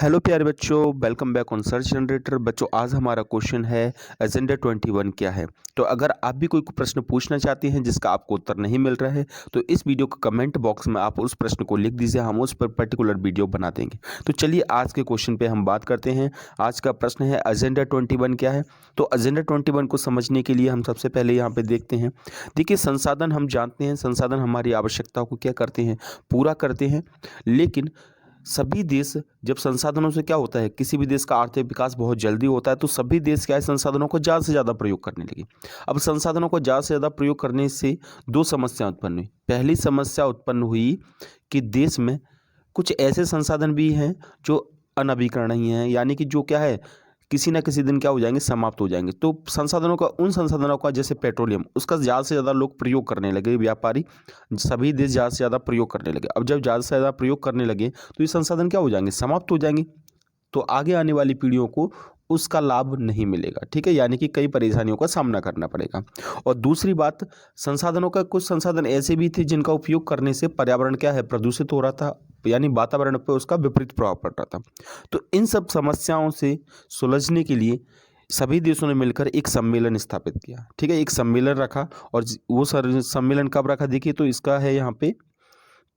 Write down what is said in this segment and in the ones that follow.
Hello प्यारे बच्चों, welcome back on search generator. बच्चों, आज हमारा क्वेश्चन है एजेंडा 21 क्या है। तो अगर आप भी कोई प्रश्न पूछना चाहते हैं जिसका आपको उत्तर नहीं मिल रहा है तो इस वीडियो के कमेंट बॉक्स में आप उस प्रश्न को लिख दीजिए, हम उस पर पर्टिकुलर वीडियो बना देंगे। तो चलिए आज के क्वेश्चन पे हम बात करते हैं। आज का प्रश्न है एजेंडा 21 क्या है। तो एजेंडा 21 को समझने के लिए हम सबसे पहले यहाँ पे देखते हैं। देखिए, संसाधन हम जानते हैं, संसाधन हमारी आवश्यकताओं को क्या करते हैं, पूरा करते हैं। लेकिन सभी देश, जब संसाधनों से क्या होता है, किसी भी देश का आर्थिक विकास बहुत जल्दी होता है तो सभी देश क्या है, संसाधनों को ज़्यादा से ज़्यादा प्रयोग करने लगे। अब संसाधनों को ज़्यादा से ज़्यादा प्रयोग करने से दो समस्या उत्पन्न हुई। पहली समस्या उत्पन्न हुई कि देश में कुछ ऐसे संसाधन भी हैं जो अनवीकरणीय हैं, यानी कि जो क्या है, किसी ना किसी दिन क्या हो जाएंगे, समाप्त हो जाएंगे। तो संसाधनों का, उन संसाधनों का जैसे पेट्रोलियम, उसका ज़्यादा से ज़्यादा लोग प्रयोग करने लगे, व्यापारी सभी देश ज़्यादा से ज़्यादा प्रयोग करने लगे। अब जब ज़्यादा से ज़्यादा प्रयोग करने लगे तो ये संसाधन क्या हो जाएंगे, समाप्त हो जाएंगे। तो आगे आने वाली पीढ़ियों को उसका लाभ नहीं मिलेगा, ठीक है, यानी कि कई परेशानियों का सामना करना पड़ेगा। और दूसरी बात, संसाधनों का, कुछ संसाधन ऐसे भी थे जिनका उपयोग करने से पर्यावरण क्या है, प्रदूषित हो रहा था, यानी वातावरण पर उसका विपरीत प्रभाव पड़ रहा था। तो इन सब समस्याओं से सुलझने के लिए सभी देशों ने मिलकर एक सम्मेलन स्थापित किया, ठीक है, एक सम्मेलन रखा। और वो सम्मेलन कब रखा, देखिए, तो इसका है यहाँ पे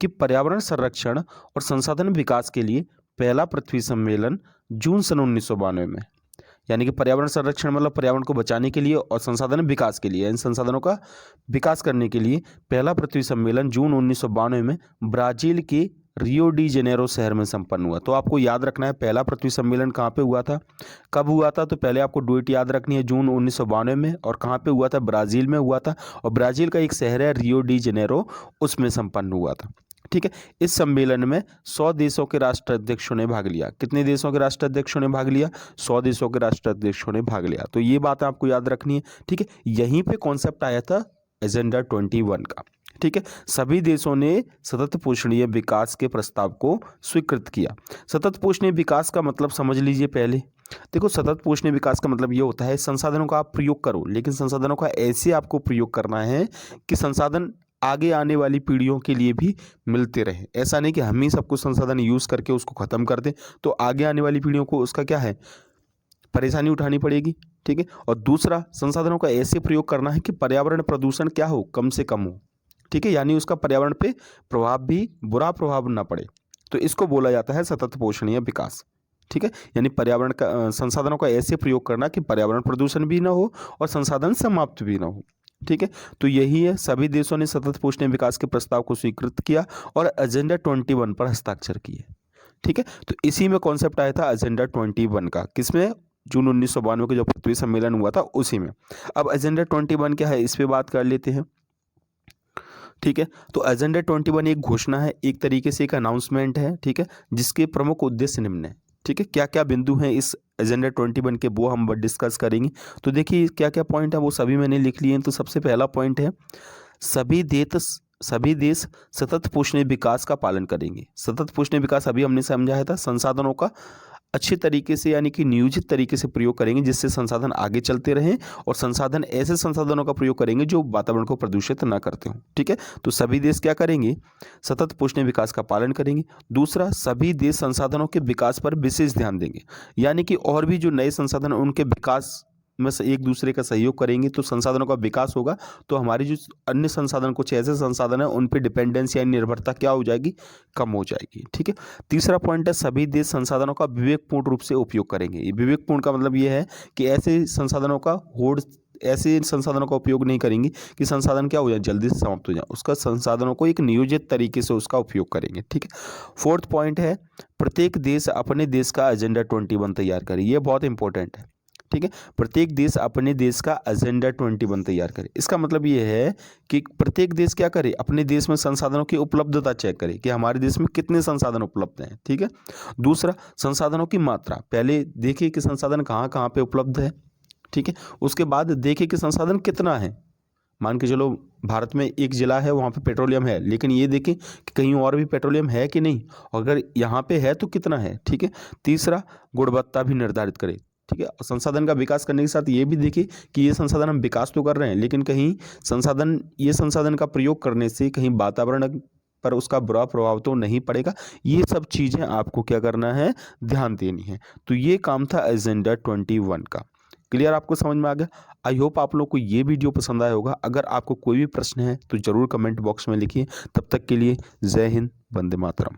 कि पर्यावरण संरक्षण और संसाधन विकास के लिए पहला पृथ्वी सम्मेलन जून सन 1992 में, यानी कि पर्यावरण संरक्षण मतलब पर्यावरण को बचाने के लिए और संसाधन विकास के लिए, इन संसाधनों का विकास करने के लिए पहला पृथ्वी सम्मेलन जून 1992 में ब्राजील के रियो डी जेनेरो शहर में संपन्न हुआ। तो आपको याद रखना है पहला पृथ्वी सम्मेलन कहाँ पे हुआ था, कब हुआ था। तो पहले आपको डेट याद रखनी है, जून 1992 में। और कहाँ पे हुआ था, ब्राज़ील में हुआ था। और ब्राज़ील का एक शहर है रियो डी जेनेरो, उसमें संपन्न हुआ था, ठीक है। इस सम्मेलन में 100 देशों के राष्ट्राध्यक्षों ने भाग लिया। कितने देशों के राष्ट्राध्यक्षों ने भाग लिया, 100 देशों के राष्ट्राध्यक्षों ने भाग लिया। तो ये बात आपको याद रखनी है, ठीक है। यहीं पे कॉन्सेप्ट आया था एजेंडा 21 का, ठीक है। सभी देशों ने सतत पोषणीय विकास के प्रस्ताव को स्वीकृत किया। सतत पोषणीय विकास का मतलब समझ लीजिए पहले। देखो, सतत पोषणीय विकास का मतलब ये होता है संसाधनों का आप प्रयोग करो, लेकिन संसाधनों का ऐसे आपको प्रयोग करना है कि संसाधन आगे आने वाली पीढ़ियों के लिए भी मिलते रहे। ऐसा नहीं कि हम ही सब कुछ संसाधन यूज़ करके उसको ख़त्म कर दें, तो आगे आने वाली पीढ़ियों को उसका क्या है, परेशानी उठानी पड़ेगी, ठीक है। और दूसरा, संसाधनों का ऐसे प्रयोग करना है कि पर्यावरण प्रदूषण क्या हो, कम से कम हो, ठीक है, यानी उसका पर्यावरण पे प्रभाव भी, बुरा प्रभाव ना पड़े। तो इसको बोला जाता है सतत पोषणीय विकास, ठीक है। यानी पर्यावरण का, संसाधनों का ऐसे प्रयोग करना कि पर्यावरण प्रदूषण भी ना हो और संसाधन समाप्त भी ना हो, ठीक है। तो यही है, सभी देशों ने सतत पोषणीय विकास के प्रस्ताव को स्वीकृत किया और एजेंडा 21 पर हस्ताक्षर किए, ठीक है। तो इसी में कॉन्सेप्ट आया था एजेंडा 21 का, किसमें, जून 1992 के जो पृथ्वी सम्मेलन हुआ था उसी में। अब एजेंडा 21 क्या है, इस पर बात कर लेते हैं, ठीक है। तो एजेंडा 21 एक घोषणा है, एक तरीके से एक अनाउंसमेंट है, ठीक है, जिसके प्रमुख उद्देश्य निम्न है, ठीक है। क्या क्या बिंदु हैं इस एजेंडा 21 के, वो हम डिस्कस करेंगे। तो देखिए क्या क्या पॉइंट है, वो सभी मैंने लिख लिए हैं। तो सबसे पहला पॉइंट है, सभी देश सतत पोषणीय विकास का पालन करेंगे। सतत पोषणीय विकास अभी हमने समझाया था, संसाधनों का अच्छे तरीके से, यानी कि नियोजित तरीके से प्रयोग करेंगे जिससे संसाधन आगे चलते रहें, और संसाधन, ऐसे संसाधनों का प्रयोग करेंगे जो वातावरण को प्रदूषित ना करते हों, ठीक है। तो सभी देश क्या करेंगे, सतत पोषणीय विकास का पालन करेंगे। दूसरा, सभी देश संसाधनों के विकास पर विशेष ध्यान देंगे, यानी कि और भी जो नए संसाधन उनके विकास में से एक दूसरे का सहयोग करेंगे तो संसाधनों का विकास होगा। तो हमारी जो अन्य संसाधन, कुछ ऐसे संसाधन है उन पे डिपेंडेंसी या निर्भरता क्या हो जाएगी, कम हो जाएगी, ठीक है। तीसरा पॉइंट है, सभी देश संसाधनों का विवेकपूर्ण रूप से उपयोग करेंगे। ये विवेकपूर्ण का मतलब ये है कि ऐसे संसाधनों का ऐसे संसाधनों का उपयोग नहीं करेंगे कि संसाधन क्या हो जाए, जल्दी से समाप्त हो जाए। उसका संसाधनों को एक नियोजित तरीके से उसका उपयोग करेंगे, ठीक है। फोर्थ पॉइंट है, प्रत्येक देश अपने देश का एजेंडा 21 तैयार करे। ये बहुत इंपॉर्टेंट है, ठीक है। प्रत्येक देश अपने देश का एजेंडा 21 तैयार करे। इसका मतलब ये है कि प्रत्येक देश क्या करे, अपने देश में संसाधनों की उपलब्धता चेक करे कि हमारे देश में कितने संसाधन उपलब्ध हैं, ठीक है। दूसरा, संसाधनों की मात्रा, पहले देखिए कि संसाधन कहाँ कहाँ पे उपलब्ध है, ठीक है। उसके बाद देखिए कि संसाधन कितना है। मान के चलो भारत में एक ज़िला है, वहाँ पे पेट्रोलियम है, लेकिन ये देखें कि कहीं और भी पेट्रोलियम है कि नहीं, अगर यहाँ पे है तो कितना है, ठीक है। तीसरा, गुणवत्ता भी निर्धारित करें, ठीक है। और संसाधन का विकास करने के साथ ये भी देखिए कि ये संसाधन हम विकास तो कर रहे हैं, लेकिन कहीं संसाधन, ये संसाधन का प्रयोग करने से कहीं वातावरण पर उसका बुरा प्रभाव तो नहीं पड़ेगा। ये सब चीज़ें आपको क्या करना है, ध्यान देनी है। तो ये काम था एजेंडा 21 का। क्लियर, आपको समझ में आ गया? आई होप आप लोग को ये वीडियो पसंद आया होगा। अगर आपको कोई भी प्रश्न है तो ज़रूर कमेंट बॉक्स में लिखिए। तब तक के लिए जय हिंद, वंदे मातरम।